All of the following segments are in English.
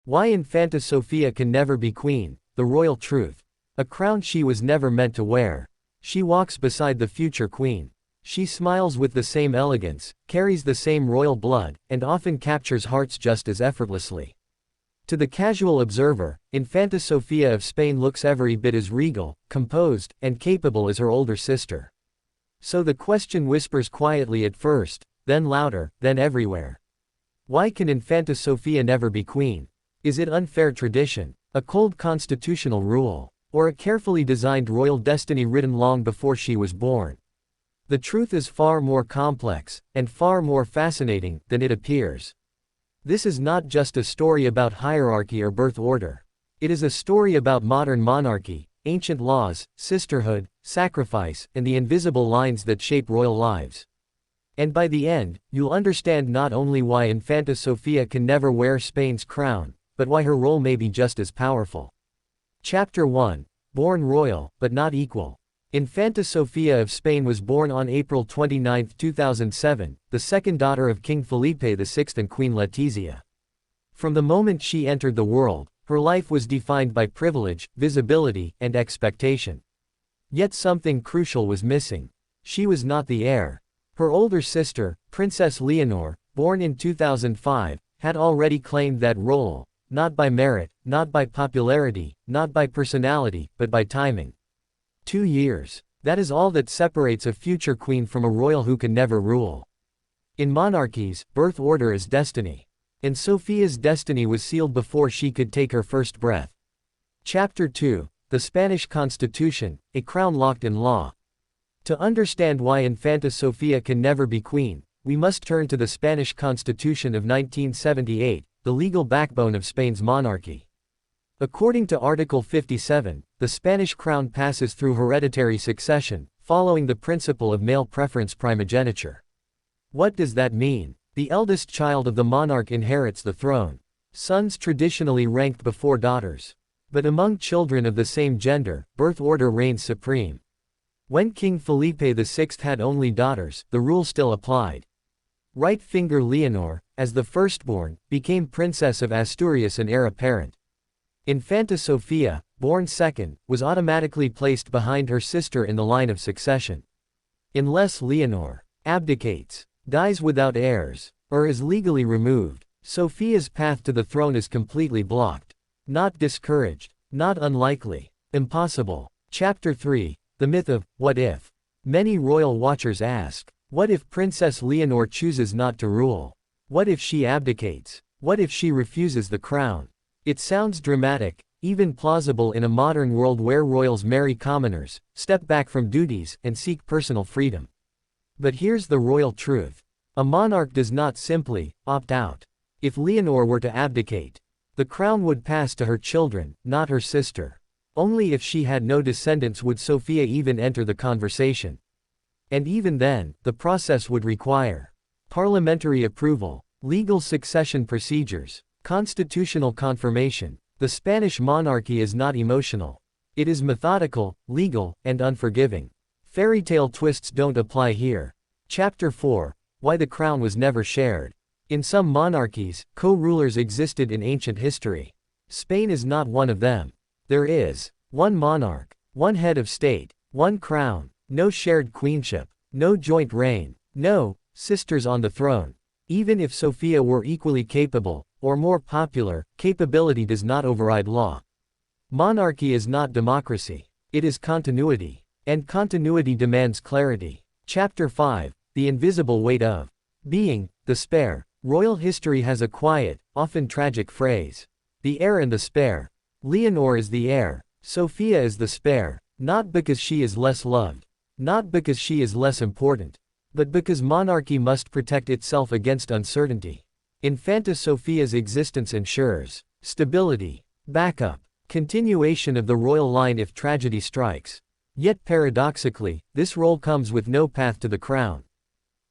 Why Infanta Sofía can never be queen, the royal truth. A crown she was never meant to wear. She walks beside the future queen. She smiles with the same elegance, carries the same royal blood, and often captures hearts just as effortlessly. To the casual observer, Infanta Sofía of Spain looks every bit as regal, composed, and capable as her older sister. So the question whispers quietly at first, then louder, then everywhere. Why can Infanta Sofía never be queen? Is it unfair tradition, a cold constitutional rule, or a carefully designed royal destiny written long before she was born? The truth is far more complex, and far more fascinating, than it appears. This is not just a story about hierarchy or birth order. It is a story about modern monarchy, ancient laws, sisterhood, sacrifice, and the invisible lines that shape royal lives. And by the end, you'll understand not only why Infanta Sofía can never wear Spain's crown, but why her role may be just as powerful. Chapter 1. Born royal, but not equal. Infanta Sofía of Spain was born on April 29, 2007, the second daughter of King Felipe VI and Queen Letizia. From the moment she entered the world, her life was defined by privilege, visibility, and expectation. Yet something crucial was missing. She was not the heir. Her older sister, Princess Leonor, born in 2005, had already claimed that role, not by merit, not by popularity, not by personality, but by timing. 2 years. That is all that separates a future queen from a royal who can never rule. In monarchies, birth order is destiny. And Sofía's destiny was sealed before she could take her first breath. Chapter 2. The Spanish Constitution, a crown locked in law. To understand why Infanta Sofía can never be queen, we must turn to the Spanish Constitution of 1978, the legal backbone of Spain's monarchy. According to Article 57, the Spanish crown passes through hereditary succession, following the principle of male preference primogeniture. What does that mean? The eldest child of the monarch inherits the throne. Sons traditionally ranked before daughters. But among children of the same gender, birth order reigns supreme. When King Felipe VI had only daughters, the rule still applied. Right finger Leonor, as the firstborn, became Princess of Asturias and heir apparent. Infanta Sofía, born second, was automatically placed behind her sister in the line of succession. Unless Leonor abdicates, dies without heirs, or is legally removed, Sofía's path to the throne is completely blocked. Not discouraged, not unlikely, impossible. Chapter 3. The myth of, what if? Many royal watchers ask, what if Princess Leonor chooses not to rule? What if she abdicates? What if she refuses the crown? It sounds dramatic, even plausible in a modern world where royals marry commoners, step back from duties, and seek personal freedom. But here's the royal truth. A monarch does not simply opt out. If Leonor were to abdicate, the crown would pass to her children, not her sister. Only if she had no descendants would Sofía even enter the conversation. And even then, the process would require parliamentary approval, legal succession procedures, constitutional confirmation. The Spanish monarchy is not emotional. It is methodical, legal, and unforgiving. Fairy tale twists don't apply here. Chapter 4. Why the crown was never shared. In some monarchies, co-rulers existed in ancient history. Spain is not one of them. There is one monarch, one head of state, one crown, no shared queenship, no joint reign, no sisters on the throne. Even if Sofía were equally capable, or more popular, capability does not override law. Monarchy is not democracy. It is continuity. And continuity demands clarity. Chapter 5. The invisible weight of being the spare. Royal history has a quiet, often tragic phrase. The heir and the spare. Leonor is the heir. Sofía is the spare. Not because she is less loved. Not because she is less important. But because monarchy must protect itself against uncertainty. Infanta Sofía's existence ensures stability, backup, continuation of the royal line if tragedy strikes. Yet paradoxically, this role comes with no path to the crown.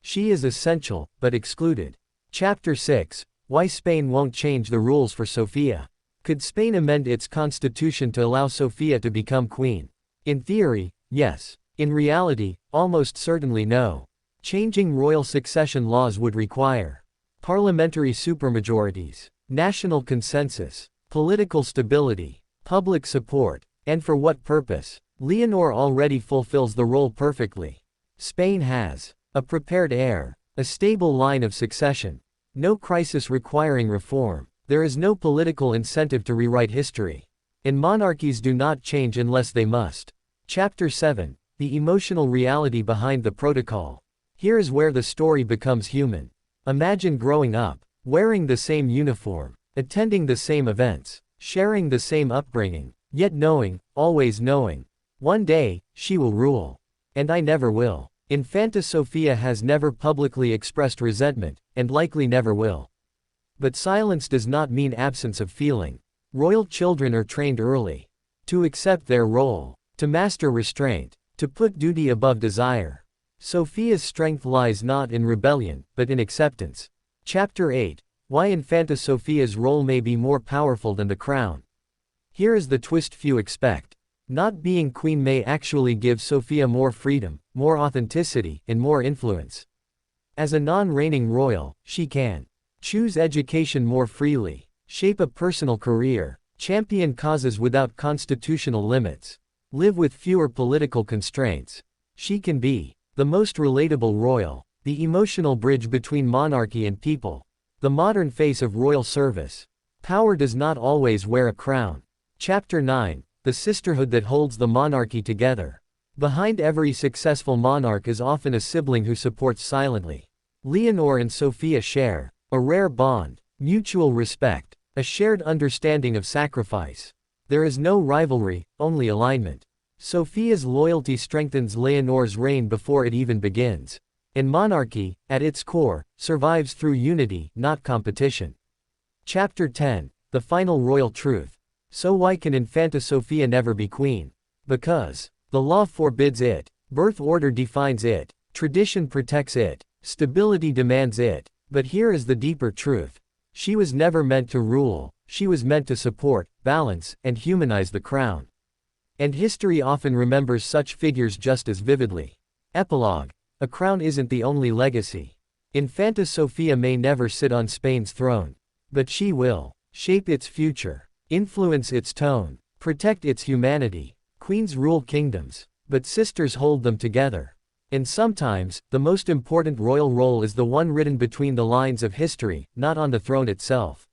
She is essential, but excluded. Chapter 6. Why Spain won't change the rules for Sofía. Could Spain amend its constitution to allow Sofía to become queen? In theory, yes. In reality, almost certainly no. Changing royal succession laws would require parliamentary supermajorities, national consensus, political stability, public support, and for what purpose? Leonor already fulfills the role perfectly. Spain has a prepared heir, a stable line of succession, no crisis requiring reform. There is no political incentive to rewrite history. And monarchies do not change unless they must. Chapter 7. The emotional reality behind the protocol. Here is where the story becomes human. Imagine growing up, wearing the same uniform, attending the same events, sharing the same upbringing, yet knowing, always knowing, one day, she will rule. And I never will. Infanta Sofía has never publicly expressed resentment, and likely never will. But silence does not mean absence of feeling. Royal children are trained early to accept their role, to master restraint, to put duty above desire. Sofía's strength lies not in rebellion, but in acceptance. Chapter 8. Why Infanta Sofía's role may be more powerful than the crown. Here is the twist few expect. Not being queen may actually give Sofía more freedom, more authenticity, and more influence. As a non-reigning royal, she can choose education more freely, shape a personal career, champion causes without constitutional limits, live with fewer political constraints. She can be the most relatable royal, the emotional bridge between monarchy and people, the modern face of royal service. Power does not always wear a crown. Chapter 9. The sisterhood that holds the monarchy together. Behind every successful monarch is often a sibling who supports silently. Leonor and Sofía share a rare bond, mutual respect, a shared understanding of sacrifice. There is no rivalry, only alignment. Sofía's loyalty strengthens Leonor's reign before it even begins. And monarchy, at its core, survives through unity, not competition. Chapter 10. The final royal truth. So why can Infanta Sofía never be queen? Because the law forbids it, birth order defines it, tradition protects it, stability demands it. But here is the deeper truth. She was never meant to rule, she was meant to support, balance, and humanize the crown. And history often remembers such figures just as vividly. Epilogue. A crown isn't the only legacy. Infanta Sofía may never sit on Spain's throne. But she will shape its future, influence its tone, protect its humanity. Queens rule kingdoms, but sisters hold them together. And sometimes, the most important royal role is the one written between the lines of history, not on the throne itself.